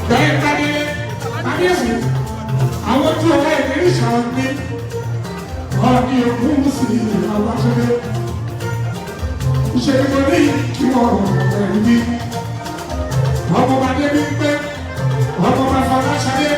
Bẹ́ẹ̀ kábíyèsí, àwọn tí ọwọ́ ìlérí ṣàǹdí, ọ̀ọ́dí ogún sí àwọn aṣọ́lé. Ìṣèlú tó ní kí wọ́n rẹ̀ ní. Ọmọ bàdé ní pé, ọmọ bàbá Fọláṣadé.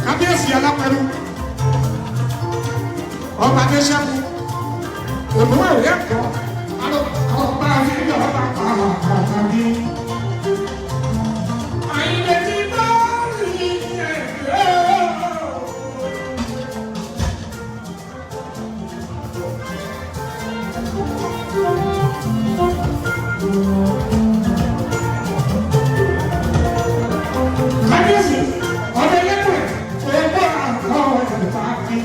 Kábíyèsí alápẹ̀rù ọba Adéṣẹ́kù òmùwẹ̀ òye ẹ̀kọ́ ọba nílé ọba pàtàkì. Àyìnlé ti bá rí ẹ̀rọ. Kábíyèsí ọba ẹlẹ́kùn ọba àwọn ẹ̀fà kí.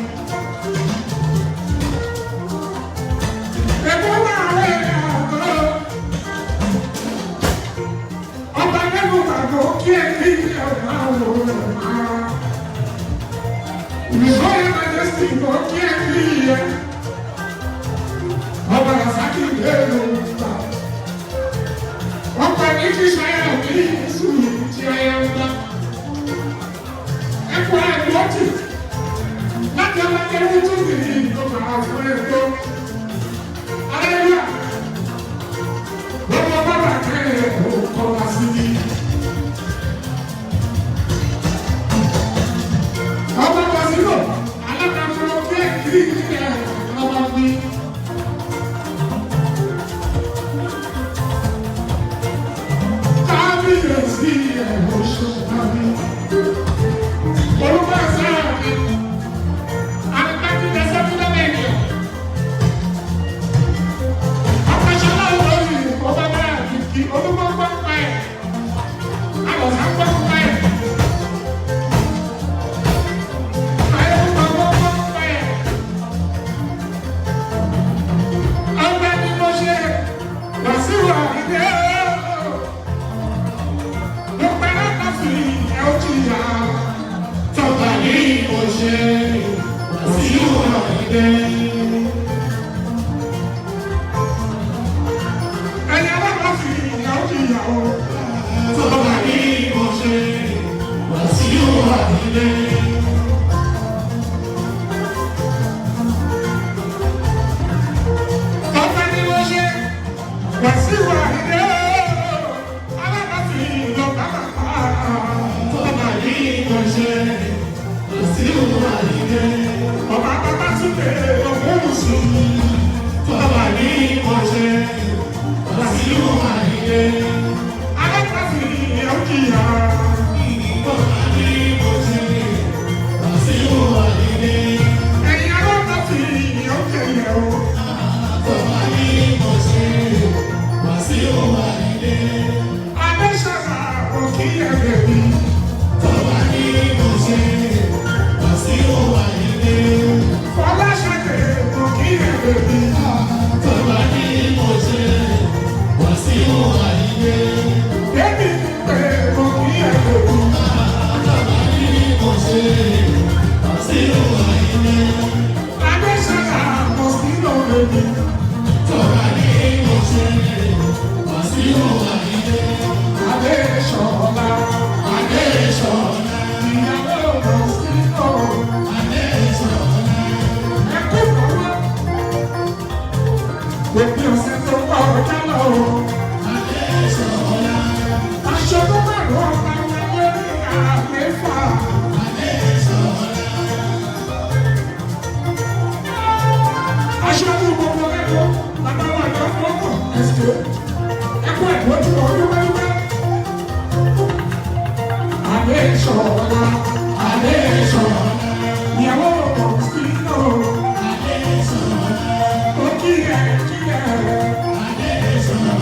ẹ̀kọ́ ẹ̀kọ́ tí wọ́n dúpẹ́ dúpẹ́. Adéṣọlá Adéṣọlá ìyàwó ọkọ̀ sí náà. Adéṣọlá ó kíyè kíyè. Adéṣọlá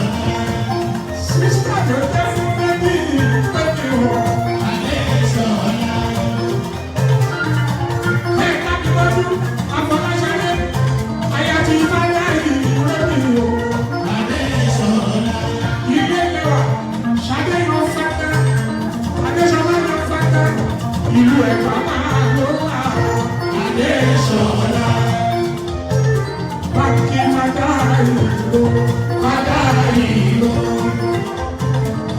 sísítà tó tẹ́ fún bébí bébí o. Adéṣọlá ẹ̀ kábíwájú Afọláṣadé àyà tí bá yá ìlú bébí o. Adéṣọlá ilé lẹ́wà Ṣadé yóò fẹ́ tẹ́. Adéṣọlá yóò fẹ́ tẹ́. Ìlú Ẹ̀gbá máa ló wà. Adéṣọlá báńkì máa dá ìlú máa dá ìlú.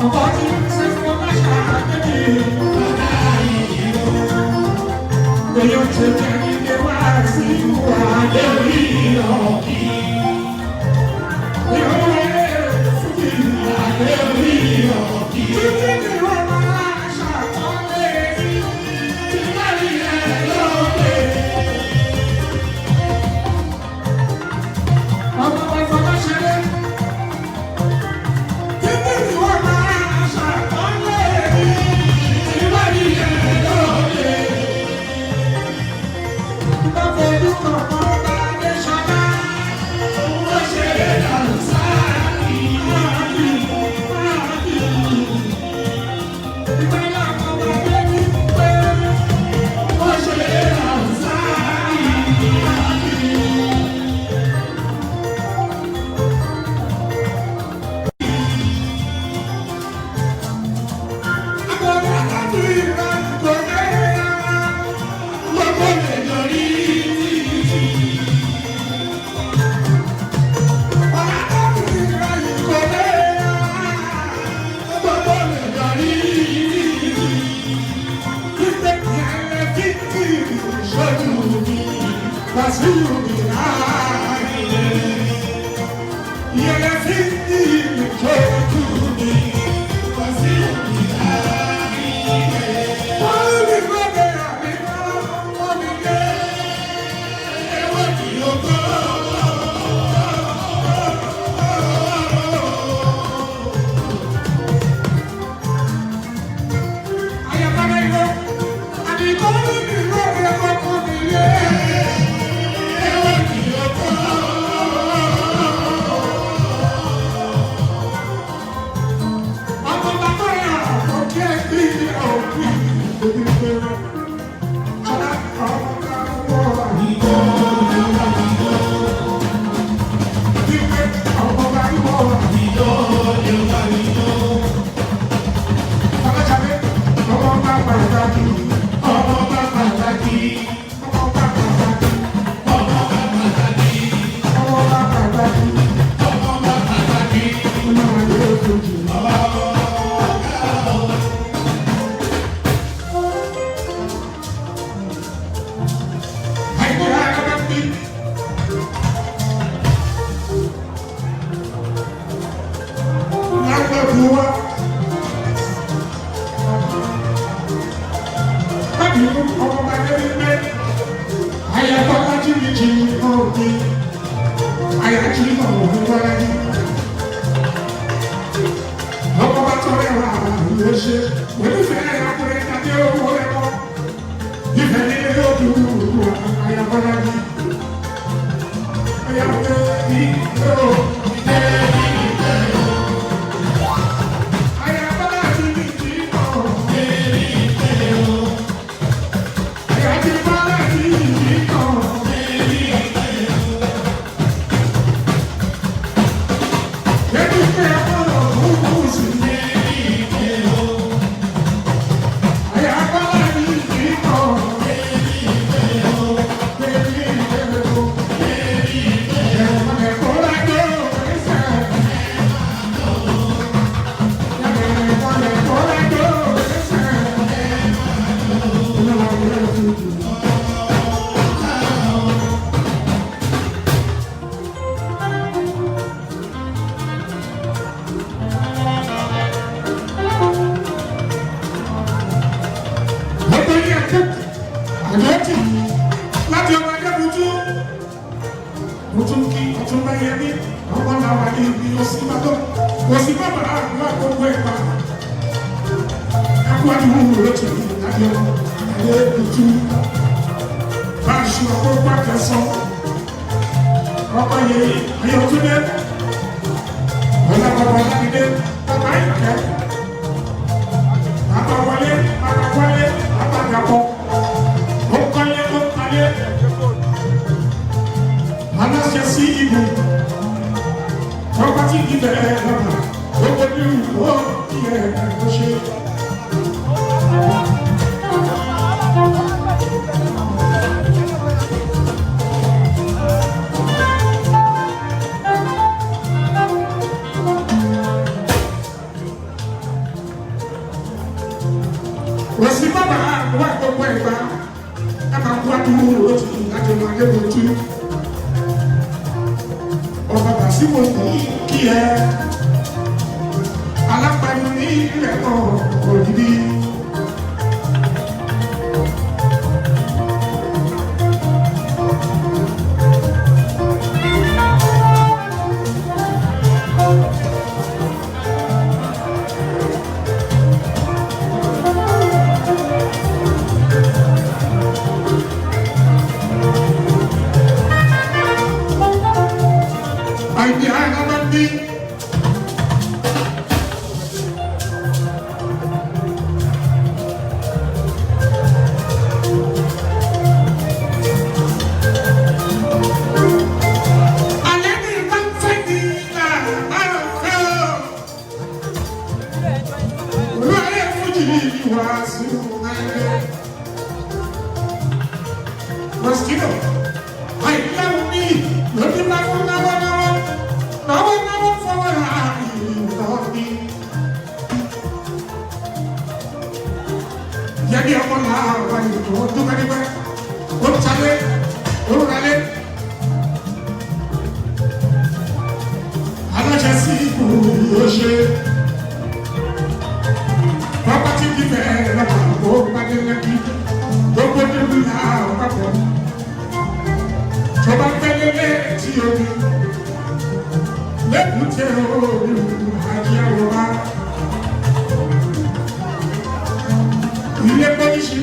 Ọkọ̀ tí ń ṣe fún Ọláṣadé máa dá ìlú. Èèyàn ti jẹ́ ilé wá sí ìwà lórí ọ̀kì. Ìhòòhò fún ìwà lórí ọ̀kì. Títí ni wọ́n máa ṣàkọlé ìwádìí ẹ̀ lóde. Ọmọ Afọláṣadé. Títí ni wọ́n máa ṣàkọlé ìwádìí ẹ̀ lóde. Bàbá olùkọ́ ọmọ Adéṣọlá. Ó ṣe é lọ́sà ìwádìí. Ìgbàlá ọmọ bẹ́ẹ̀ni pé ó ṣe é lọ́sà ìwádìí. Àbọ̀dá láti ìrìnàjò lẹ́yìn gbogbo lè lórí títì. Ọ̀rá láti ìrìnàjò lẹ́yìn gbogbo lè lórí títì. Títẹ̀ yẹn títì ṣojú mi, Wàsíù mi láàyè. Yẹn títì ṣojú mi, Wàsíù mi láàyè. Wọ́n ní gbọ́dọ̀ àmì náà wọ́n mi lé. Ẹ̀wọ̀n kì í gbọ́. Ayọ̀kọ́lá ìlú, àdìgbò ní ìlú ọ̀rẹ́ ọkọ̀ mi lé. Ẹ̀wọ̀n kì í gbọ́. Ọmọ bàbá yà kò kí ẹ bí òkú ìdílé pé ṣọlá ọmọ bá wọ̀ ìjọ. Ìdílé ọmọ bá wọ̀ ìjọ. Ọlọ́jàbẹ́ ọmọ bá pàtàkì. Ọmọ bá pàtàkì. Ọmọ bá pàtàkì. Ọmọ bá pàtàkì. Ọmọ bá pàtàkì. Ọmọ bá pàtàkì. Ọmọ bá pàtàkì. ọmọ làwọn ní ibi òsínbàdàn òsínbàbà àgbà gbogbo ẹ̀ka ẹ̀kú àdúgbò lóṣù ìdájọ́ ayé ìtú bá a ṣe ọkọ̀ pàtẹ sọ ọkọ̀ yẹ ayọ̀túndé ọlọ́pàá ọlámídé bàbá ìkẹ́ bàbá wọlé bàbá dàpọ̀ ó kọ́lé aláṣẹ sí ìlú property developer gbogbo ní ìwọ ìyẹ ẹ̀kọ́ ṣe. Wọ́sí bàbá wà gbogbo ẹ̀gbá ẹ máa kú àdúgbò lóṣù láti máa lé lójú. Ọba Bàṣíwò kí ẹ alápẹ̀lú ní ilẹ̀ náà òdìdí. Mosquito, I love me. Looking back on now for what I love me. Jadi apa lah, untuk kali ber, untuk cale, untuk kali. Anak jasi punya, bapa citi bela, bapa pada lagi, bapa terbuka, bapa. Coba pelele tioni, lekute ori hajia roba. Ile polisi,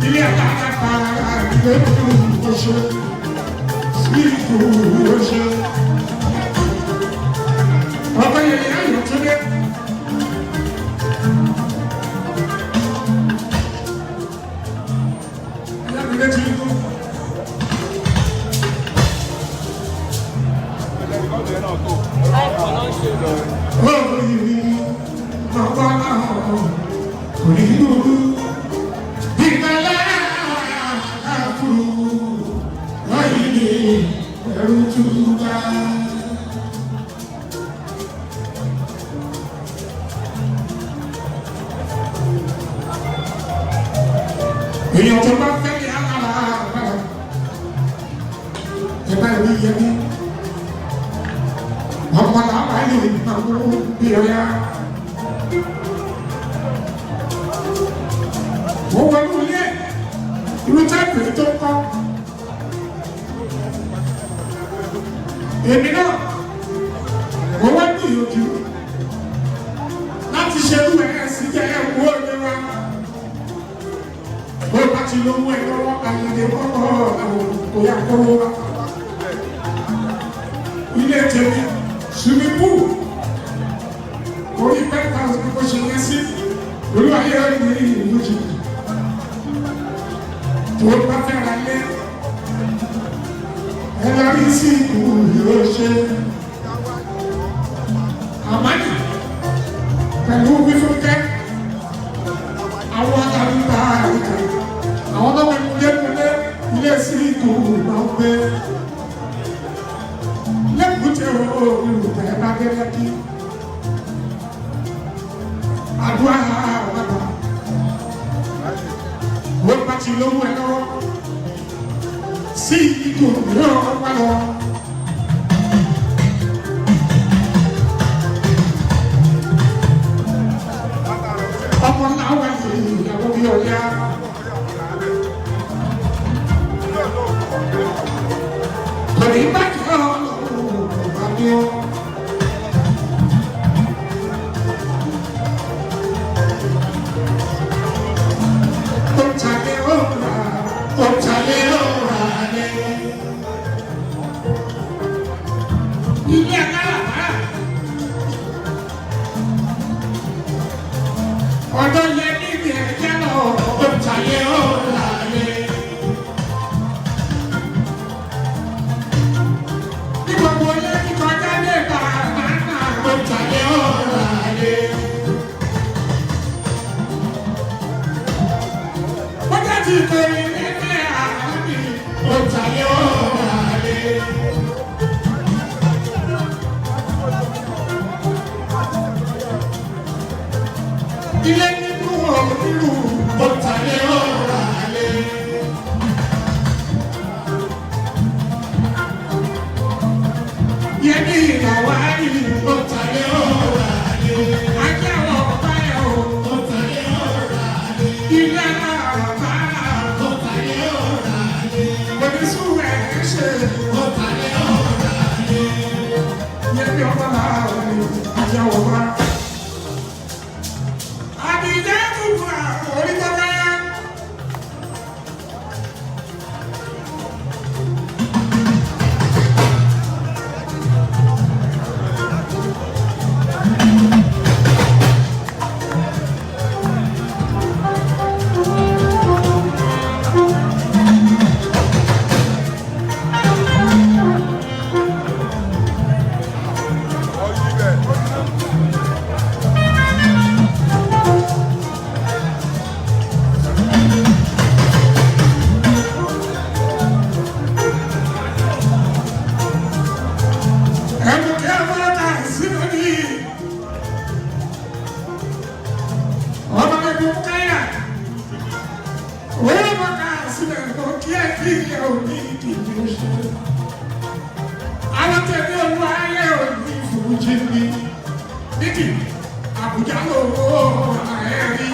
ile atakata, ile tumusho, spiritu musho. Apa yang ayo coba? Ya bila cipu. Èèyàn tó bá fẹ́ ní àkàrà ẹ bá rí yẹ mí ọmọ làwọn àyè ìgbàgbọ́ bí ọ̀yá. Wọ́n wọ́n ló lé irú táìpì tó kọ́. Èmi náà wọ́n wá gbìyànjú láti ṣe irú ẹ̀ sí jẹ́ ẹ̀wọ́ òde wa. Bó bá ti lówó ẹ̀ lọ́wọ́ àyè kọ́kọ́ àwọn òyà kọ́wọ́ wa. Ilé tèmi swimming pool orí 10,000 kò ṣe yẹn sí olú ayé rẹ̀ ní ìlú jìnnà. Tó bá fẹ́ ra lé ẹ lọ rí sí ìlú yóò ṣe. Àmánì pẹ̀lú wífúnkẹ́ àwọn àtàlùbà àìkà àwọn tó wọ́n ilé sí ìlú náà gbé. Lẹ́kùtẹ̀ olùkọ́ ẹ bá dé lẹ́kí. Àdúrà bàbá. Wọ́n bá ti lówó ẹ lọ́wọ́. Sí ìgò yóò wá lọ. Ọmọ náà wà ní ìyàwó bí ọ̀yá. Kò ní bá jẹ́ ọ̀rọ̀. Ọ̀tàlẹ́ ọ̀rọ̀ alẹ́. Ilé alára. Ọ̀dọ́ yẹ níbi ẹ̀jẹ̀ lọ. Ọ̀tàlẹ́ ọ̀rọ̀ alẹ́. Ní gbogbo ilé kíkọjá lè bá àmàna. Ọ̀tàlẹ́ ọ̀rọ̀ alẹ́. Bọ́jà ti kórè ẹgbẹ́ àmì. Ọ̀tàlẹ́ ọ̀rọ̀ alẹ́. Ilé nínú òmìnirú ọ̀tàlẹ́ ọ̀rọ̀ alẹ́. Yẹ́nì ìyàwó ayé ọ̀tàlẹ́ ọ̀rọ̀ alẹ́. Ajẹ́wọ̀ báyọ̀ ọ̀tàlẹ́ ọ̀rọ̀ alẹ́. Ilé àràbá ọ̀tàlẹ́ ọ̀rọ̀ alẹ́. Onísùwẹ̀ ṣe ọ̀tàlẹ́ ọ̀rọ̀ alẹ́. Yẹ́nì ọ̀bọ̀lá ajẹ́wọ̀ bá. Abuja lówó ẹ̀rí.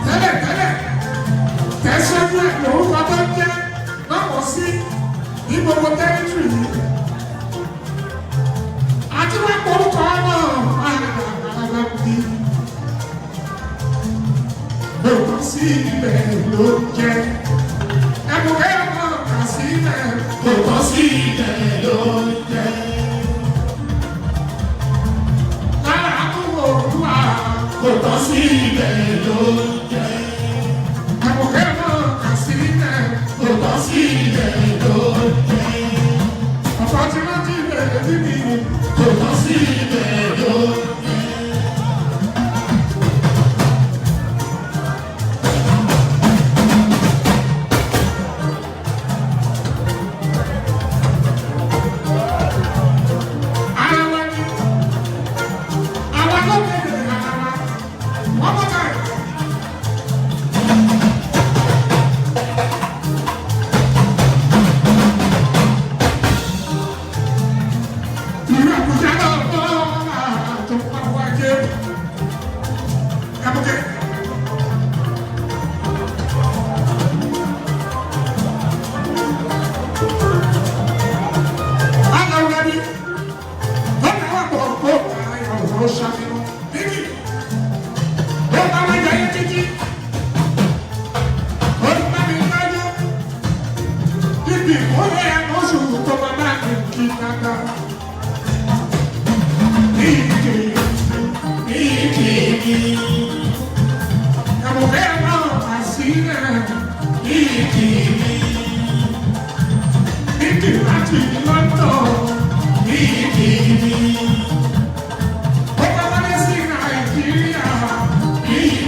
Tẹ́lẹ̀ tẹ̀síwájú ẹ̀ lórúkọ tó ń jẹ́ lọ́wọ́ sí ní gbogbo tẹ́rítírì yìí. Àti wọ́n porúkọ náà alábí. Lòkọ́ sí ibẹ̀ ló jẹ́. Ẹ̀bùkẹ́ ọmọ kà sí ibẹ̀. Lòkọ́ sí ibẹ̀ ló jẹ́. Lára àbúrò olúwa. Lòkọ́ sí ibẹ̀ ló jẹ́. Ẹ̀bùkẹ́ ọmọ kà sí ibẹ̀. Lòkọ́ sí ibẹ̀ ló jẹ́. Ọ̀pọ̀ tí wọ́n ti bẹ̀rẹ̀ níbi. Lòkọ́ sí ibẹ̀ ló jẹ́. Be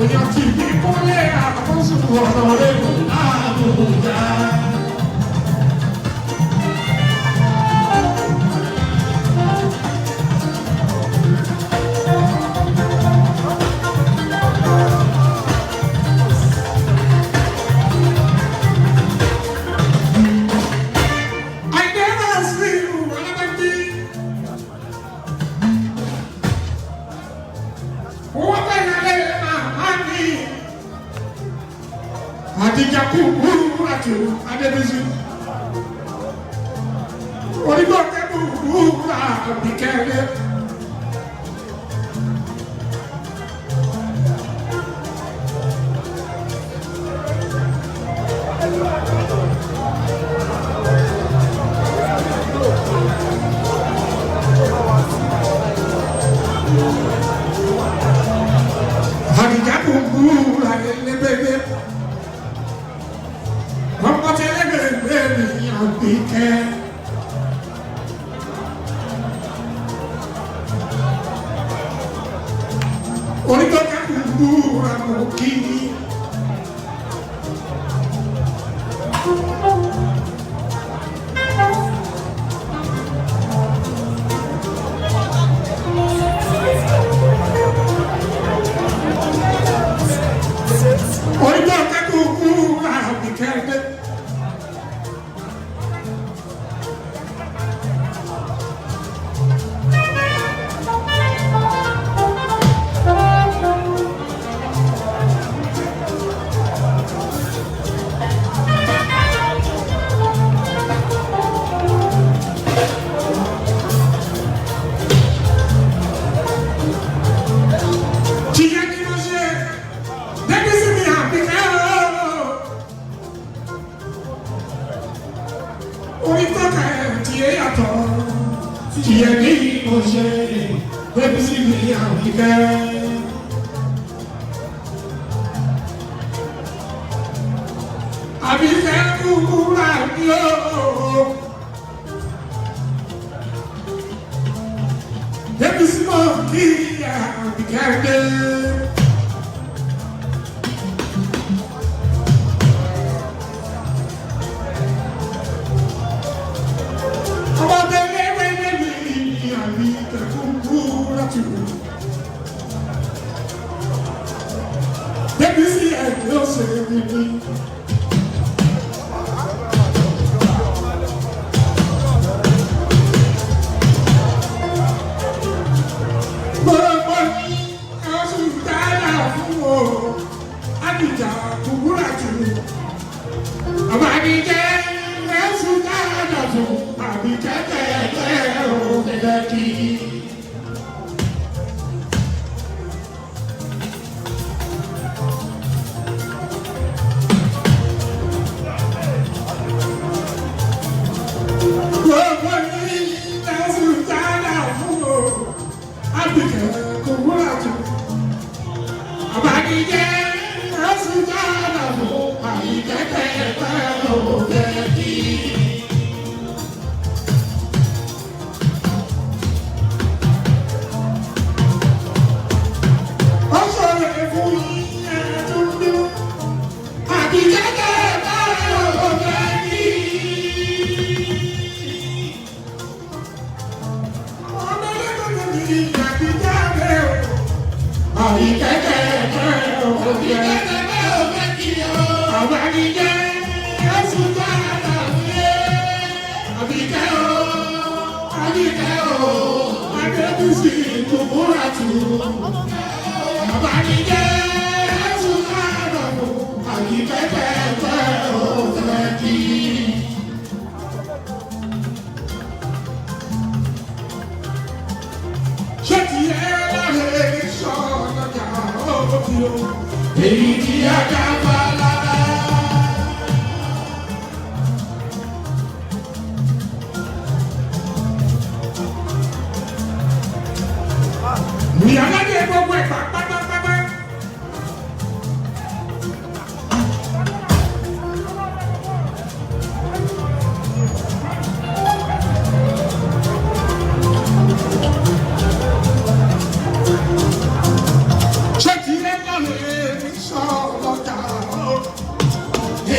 èèyàn ti ní kúnlé àkóso ọ̀rọ̀ rẹ̀ kò láàbùjá. Adijaku buru atu adebisi. Origo kebu buru abikere. Adijaku buru adebebe. Orí tó kẹ́kọ̀ọ́ gbúra mọ̀ kí ni. Orí tó kẹ́kọ̀ọ́ gbúra bí kẹ́kẹ́. Orí tọ́ka ẹ̀ tí ẹ yàtọ̀ tí ẹ ní ìmọ̀ṣẹ́ bẹ́bí sí ní àwíkẹ́. Àbíkẹ́ kúkú rà ní o. Bẹ́bí sí mọ̀ kí àwíkẹ́ dé. Baby, see, I feel so good.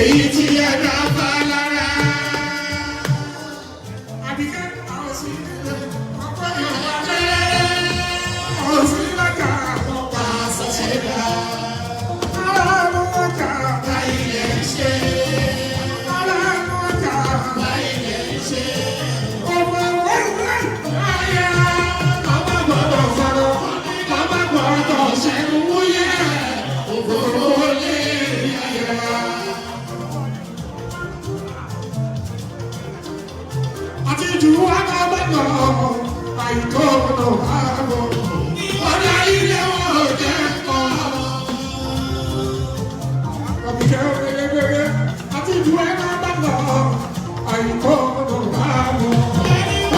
èyí tí ẹ dá bá lára. Àbíkẹ́ àwọn sí ọkọ ìyọ̀wá lẹ́yìn àwọn sí lọ́jà àwọn pa ṣẹ̀ṣẹ̀ dá. Aláàánú ọjà bá ilẹ̀ ṣe. Aláàánú ọjà bá ilẹ̀ ṣe. Ọmọ wẹ́wẹ́ ayé ọmọ gbọ́dọ̀ fọ̀rọ̀ ọmọ gbọ́dọ̀ ṣẹ́nu wúyẹ́ òfòrò lé ayé. Àti jù wá ká bá lọ àìtó lọ wá lọ. Ọ̀dà ilé wọn ò jẹ́ kọ́. Àbíkẹ́ òrèrèrè àti jù wá ká bá lọ àìtó lọ wá lọ.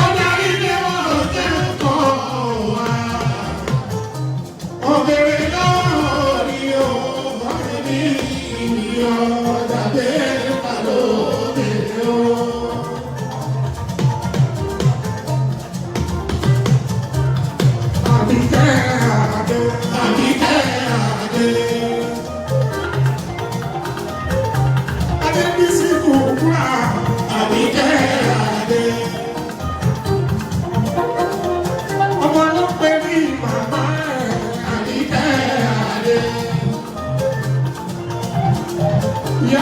Ọ̀dà ilé wọn ò jẹ́ kọ́ wá. Ọ̀bẹ̀rẹ̀ náà ni ó bá mi ní ọ̀dà bẹ́ẹ̀ bá lóde o. Àbíkẹ́ Adé, Àbíkẹ́ Adé. Adébísí Kúkúrà, Àbíkẹ́ Adé. Ọmọ ló pè ní màmá ẹ̀, Àbíkẹ́ Adé. Ìyá